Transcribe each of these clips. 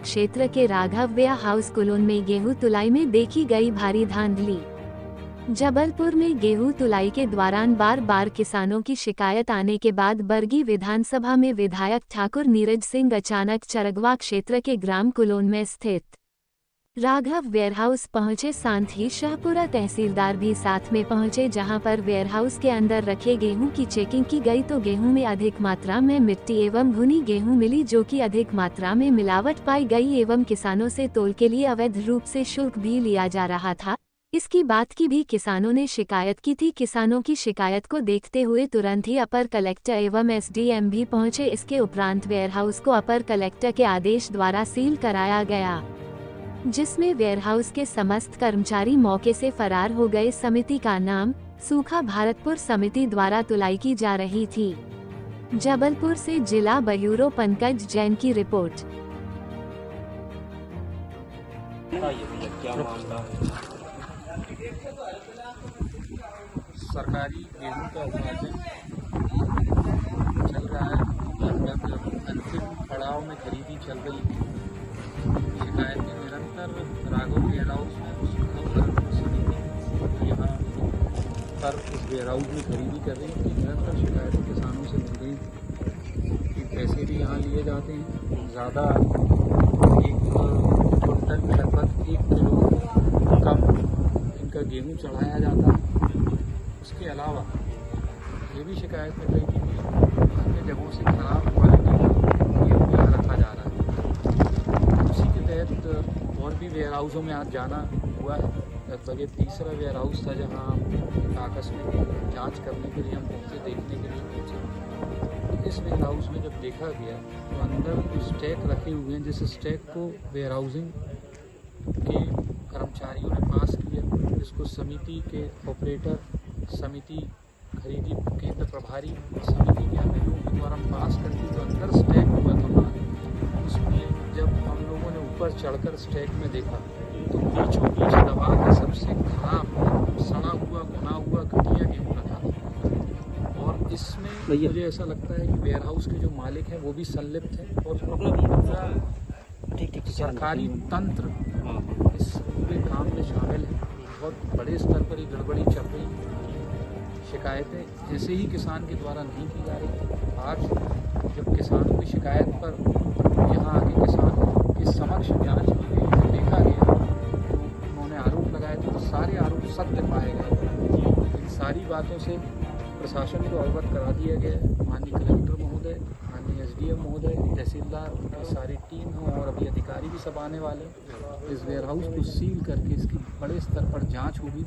क्षेत्र के Raghav ware house Quilon में गेहूं तुलाई में देखी गई भारी धांधली। जबलपुर में गेहूं तुलाई के दौरान बार बार किसानों की शिकायत आने के बाद बरगी विधानसभा में विधायक ठाकुर नीरज सिंह अचानक चरगवा क्षेत्र के ग्राम कुलोन में स्थित राघव वेयरहाउस पहुंचे। साथ ही शाहपुरा तहसीलदार भी साथ में पहुंचे, जहां पर वेयरहाउस के अंदर रखे गेहूं की चेकिंग की गई तो गेहूं में अधिक मात्रा में मिट्टी एवं भुनी गेहूं मिली, जो कि अधिक मात्रा में मिलावट पाई गई एवं किसानों से तोल के लिए अवैध रूप से शुल्क भी लिया जा रहा था। इसकी बात की भी किसानों ने शिकायत की थी। किसानों की शिकायत को देखते हुए तुरंत ही अपर कलेक्टर एवं एसडीएम भी पहुंचे। इसके उपरांत वेयरहाउस को अपर कलेक्टर के आदेश द्वारा सील कराया गया, जिसमें वेयरहाउस के समस्त कर्मचारी मौके से फरार हो गए। समिति का नाम सूखा भारतपुर समिति द्वारा तुलाई की जा रही थी। जबलपुर से जिला ब्यूरो पंकज जैन की रिपोर्ट। सरकारी गेहूं का उत्पादन चल रहा है, लगभग अंतिम पड़ाव में खरीदी चल रही है। शिकायतें निरंतर राघव वेयरहाउस समिति यहाँ पर इस वेयरहाउस में खरीदी कर रही है। निरंतर शिकायतें किसानों से मिल रही कि पैसे भी यहाँ लिए जाते हैं ज़्यादा, एक क्विंटल में लगभग 1 किलो कम इनका गेहूँ चढ़ाया जाता है। उसके अलावा ये भी शिकायत मिल रही थी कि अन्य जगहों से खराब क्वालिटी का गेहूँ यहाँ रखा जा रहा है। उसी के तहत और भी वेयर हाउसों में आज जाना हुआ है। लगभग ये तीसरा वेयर हाउस था जहाँ आकस्मिक जांच करने के लिए हम पहुँचे, देखने के लिए पहुँचे। इस वेयर हाउस में जब देखा गया तो अंदर कुछ स्टैक रखे हुए हैं, जिस स्टैक को वेयर हाउसिंग के कर्मचारियों ने पास किया, जिसको समिति के ऑपरेटर, समिति खरीदी केंद्र प्रभारी समिति के अन्य लोगों के द्वारा पास करती, तो अंदर स्टैक हुआ था माल। उसमें जब हम लोगों ने ऊपर चढ़कर स्टैक में देखा तो बीचों बीच दबा के सबसे खराब सड़ा हुआ, भुना हुआ घटिया गेहूँ रखा था। और इसमें मुझे ऐसा लगता है कि वेयर हाउस के जो मालिक हैं वो भी संलिप्त हैं और सरकारी तंत्र इस पूरे काम में शामिल है। बहुत बड़े स्तर पर ये गड़बड़ी चल रही है। शिकायतें ऐसे ही किसान के द्वारा नहीं की जा रही। आज जब किसानों की शिकायत पर यहाँ आके किसान के समक्ष जांच की गई, देखा गया, तो उन्होंने आरोप लगाए थे, तो सारे आरोप सत्य पाए गए। इन सारी बातों से प्रशासन को अवगत करा दिया गया है। माननीय कलेक्टर महोदय, माननीय एसडीएम महोदय, तहसीलदार, उनकी सारी टीम हो और अभी अधिकारी भी सब आने वाले। इस वेयर हाउस को सील करके इसकी बड़े स्तर पर जांच होगी।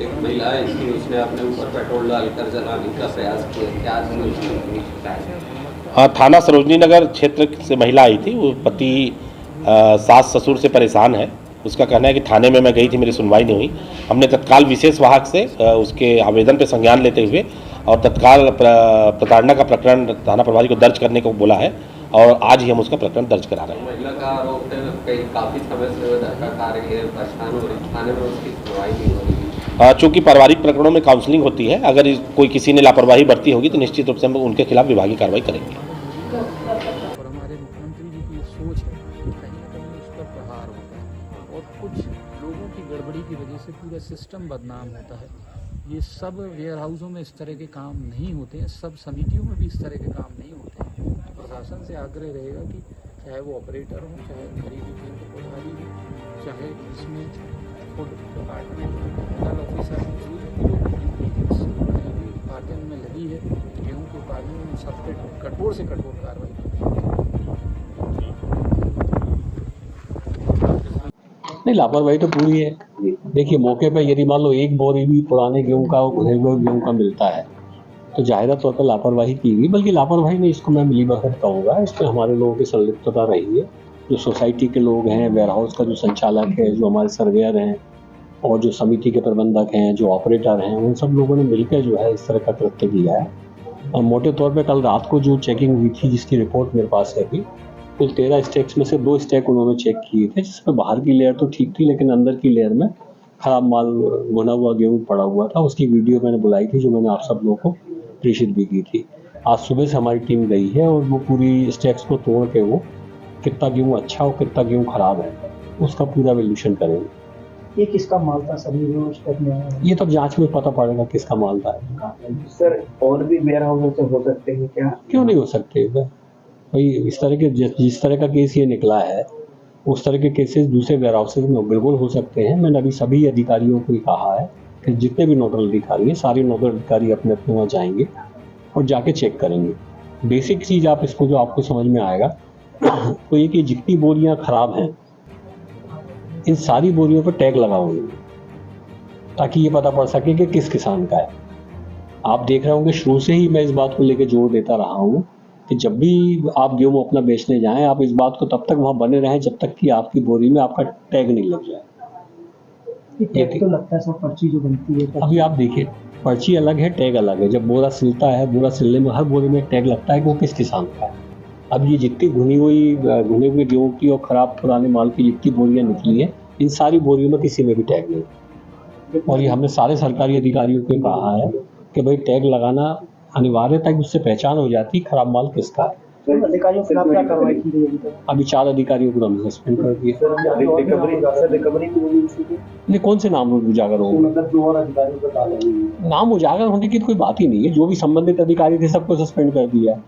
एक महिला है, इसकी उसने अपने ऊपर पेट्रोल डालकर जलाने का प्रयास किया। हाँ, थाना सरोजनी नगर क्षेत्र से महिला आई थी। वो पति सास ससुर से परेशान है। उसका कहना है कि थाने में मैं गई थी, मेरी सुनवाई नहीं हुई। हमने तत्काल विशेष वाहक से उसके आवेदन पर संज्ञान लेते हुए और तत्काल प्रताड़ना का प्रकरण थाना प्रभारी को दर्ज करने को बोला है और आज ही हम उसका प्रकरण दर्ज करा रहे हैं। महिला का आरोप है काफ़ी समय से परेशान हो रही, थाने में उसकी सुनवाई नहीं हो रही। चूँकि पारिवारिक प्रकरणों में काउंसलिंग होती है, अगर कोई किसी ने लापरवाही बरती होगी तो निश्चित रूप से हम उनके खिलाफ विभागीय कार्रवाई करेंगे। और हमारे मुख्यमंत्री जी की सोच है कि कहीं ना कहीं उस पर प्रहार होता है और कुछ लोगों की गड़बड़ी की वजह से पूरा सिस्टम बदनाम होता है। ये सब वेयर हाउसों में इस तरह के काम नहीं होते हैं, सब समितियों में भी इस तरह के काम नहीं होते हैं। तो प्रशासन से आग्रह रहेगा कि चाहे वो ऑपरेटर हो, चाहे खरीदी केंद्र प्रभारी हो, चाहे इसमें फूड डिपार्टमेंट नोडल ऑफिसर, जो भी डिपार्टमेंट में लगी है गेहूँ के उत्पादन में, सब पे कठोर से कठोर कार्रवाई नहीं, लापरवाही तो पूरी है। देखिए, मौके पर यदि मान लो एक बोरी भी पुराने गेहूं का, भुने हुए गेहूं का मिलता है तो जाहिर तौर पर लापरवाही की गई। बल्कि लापरवाही नहीं, इसको मैं मिलीभगत कहूँगा। इसमें हमारे लोगों की संलिप्तता रही है। जो सोसाइटी के लोग हैं, वेयर हाउस का जो संचालक है, जो हमारे सर्वेयर हैं और जो समिति के प्रबंधक हैं, जो ऑपरेटर हैं, उन सब लोगों ने मिलकर जो है इस तरह का कृत्य किया है। और मोटे तौर पर कल रात को जो चेकिंग हुई थी, जिसकी रिपोर्ट मेरे पास है अभी, कुल 13 स्टैक्स में से 2 स्टैक उन्होंने चेक किए थे, जिसमें बाहर की लेयर तो ठीक थी लेकिन अंदर की लेयर में खराब माल, भुना हुआ गेहूँ पड़ा हुआ था। उसकी वीडियो मैंने बुलाई थी, जो मैंने आप सब लोगों को प्रेषित भी की थी। आज सुबह से हमारी टीम गई है और वो पूरी स्टैक्स को तोड़ के वो कितना गेहूँ अच्छा और कितना गेहूँ खराब है, उसका पूरा वैल्यूएशन करेंगे। ये किसका माल था सभी जो स्टेप में आया है? ये तो जांच में पता पड़ेगा किसका माल था। सर और भी वेयर हाउस हो सकते हैं क्या? क्यों नहीं हो सकते भाई, इस तरह के जिस तरह का केस ये निकला है उस तरह के केसेस दूसरे वेयर हाउसेज में बिल्कुल हो सकते हैं। मैंने अभी सभी अधिकारियों को कहा है कि जितने भी नोडल अधिकारी हैं सारे नोडल अधिकारी अपने अपने वहाँ जाएंगे और जाके चेक करेंगे। बेसिक चीज़ आप इसको जो आपको समझ में आएगा तो ये कि जितनी बोरियां खराब हैं इन सारी बोरियों पर टैग लगाओगे ताकि ये पता पड़ सके कि किस किसान का है। आप देख रहे होंगे शुरू से ही मैं इस बात को लेकर जोर देता रहा हूँ कि जब भी आप गेहूँ अपना बेचने जाएं आप इस बात को तब तक वहाँ बने रहें जब तक कि आपकी बोरी में आपका टैग नहीं लग जाए। ये टैग तो लगता है सब पर्ची जो बनती है अभी आप देखिए पर्ची अलग है, टैग अलग है। जब बोरा सिलता है, बोरा सिलने में हर बोरे में टैग लगता है कि वो किस किसान का है। अब ये जितनी भुने हुए गेहूँ की और खराब पुराने माल की जितनी बोरियां निकली हैं इन सारी बोरियों में किसी में भी टैग नहीं। और ये हमने सारे सरकारी अधिकारियों को कहा है कि भाई टैग लगाना अनिवार्य ताकि उससे पहचान हो जाती है खराब माल किसका है। अधिकारियों के खिलाफ क्या कार्रवाई की गई अभी तक? अभी 4 अधिकारियों को हमने सस्पेंड कर दिया। रिकवरी नहीं, कौन से नाम उजागर होंगे? मतलब जो और अधिकारियों को डालेंगे नाम उजागर होने की तो कोई बात ही नहीं है। जो भी संबंधित अधिकारी थे सबको सस्पेंड कर दिया।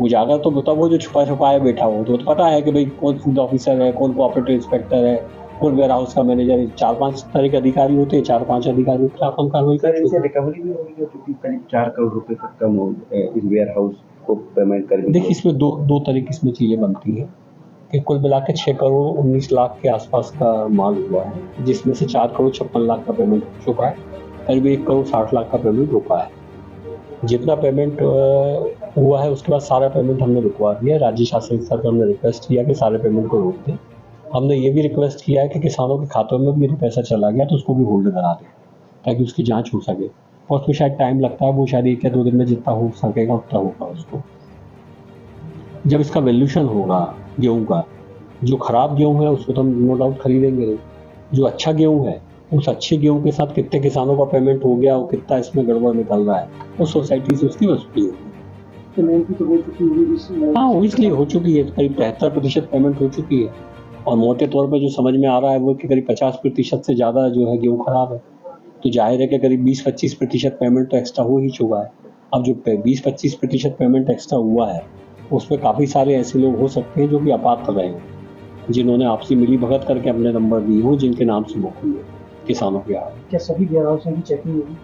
उजागर तो बता वो जो छुपाए बैठा हो तो पता है कि भाई कौन फूड ऑफिसर है, कौन कोऑपरेटिव इंस्पेक्टर है, कौन वेयर हाउस का मैनेजर। 4-5 तरह के अधिकारी होते हैं, 4-5 अधिकारियों के खिलाफ हम कार्रवाई सर करेंगे। इनसे रिकवरी भी होगी क्योंकि करीब 4 करोड़ रुपए तक कम हो इस वेयर हाउस को पेमेंट कर। देखिए इसमें दो तरह की इसमें चीज़ें बनती हैं कि कुल मिला के 6 करोड़ 19 लाख के आसपास का माल हुआ है जिसमें से 4 करोड़ 56 लाख का पेमेंट हो चुका है। करीब 1 करोड़ 60 लाख का पेमेंट रुका है। जितना पेमेंट हुआ है उसके बाद सारा पेमेंट हमने रुकवा दिया। राज्य शासन स्तर पर हमने रिक्वेस्ट किया कि सारे पेमेंट को रोक दें। हमने ये भी रिक्वेस्ट किया है कि किसानों के खातों में भी यदि पैसा चला गया तो उसको भी होल्ड करा दें ताकि उसकी जांच हो सके। और उसमें शायद टाइम लगता है, वो शायद 1 या 2 दिन में जितना हो सकेगा उतना होगा। उसको जब इसका वैल्यूएशन होगा गेहूँ का, जो ख़राब गेहूँ है उसको तो हम नो डाउट खरीदेंगे नहीं। जो अच्छा गेहूँ है उस अच्छे गेहूँ के साथ कितने किसानों का पेमेंट हो गया और कितना इसमें गड़बड़ निकल रहा है वो सोसाइटी से उसकी वसूली होगी। पेमेंट भी तो हो चुकी होगी। हाँ, इसलिए हो चुकी है। करीब 73% पेमेंट हो चुकी है और मोटे तौर पर जो समझ में आ रहा है वो कि करीब 50% से ज़्यादा जो है गेहूँ खराब है। तो जाहिर है कि करीब 20-25% पेमेंट तो एक्स्ट्रा हो ही चुका है। अब जो 20-25% पेमेंट एक्स्ट्रा हुआ है उसमें काफ़ी सारे ऐसे लोग हो सकते हैं जो कि अपात्र रहे हैं, जिन्होंने आपसी मिली भगत करके अपने नंबर दिए हो जिनके नाम से बुक हुई है किसानों के यहाँ। क्या सभी वेयर हाउसों की चेकिंग होगी?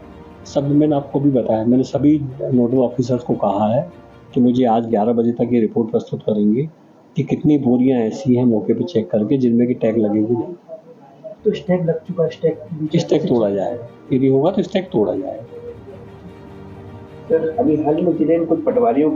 सब मैंने आपको भी बताया, मैंने सभी नोडल ऑफिसर्स को कहा है कि मुझे आज 11 बजे तक ये रिपोर्ट प्रस्तुत करेंगे कि कितनी बोरियां ऐसी हैं मौके पे चेक करके जिनमें कि टैग लगे हुए नहीं। तो स्टैक लग चुका है, स्टैक तोड़ा जाएगा। यदि होगा तो स्टैक तोड़ा जाएगा। सर अभी हाल में जिले में कुछ पटवारियों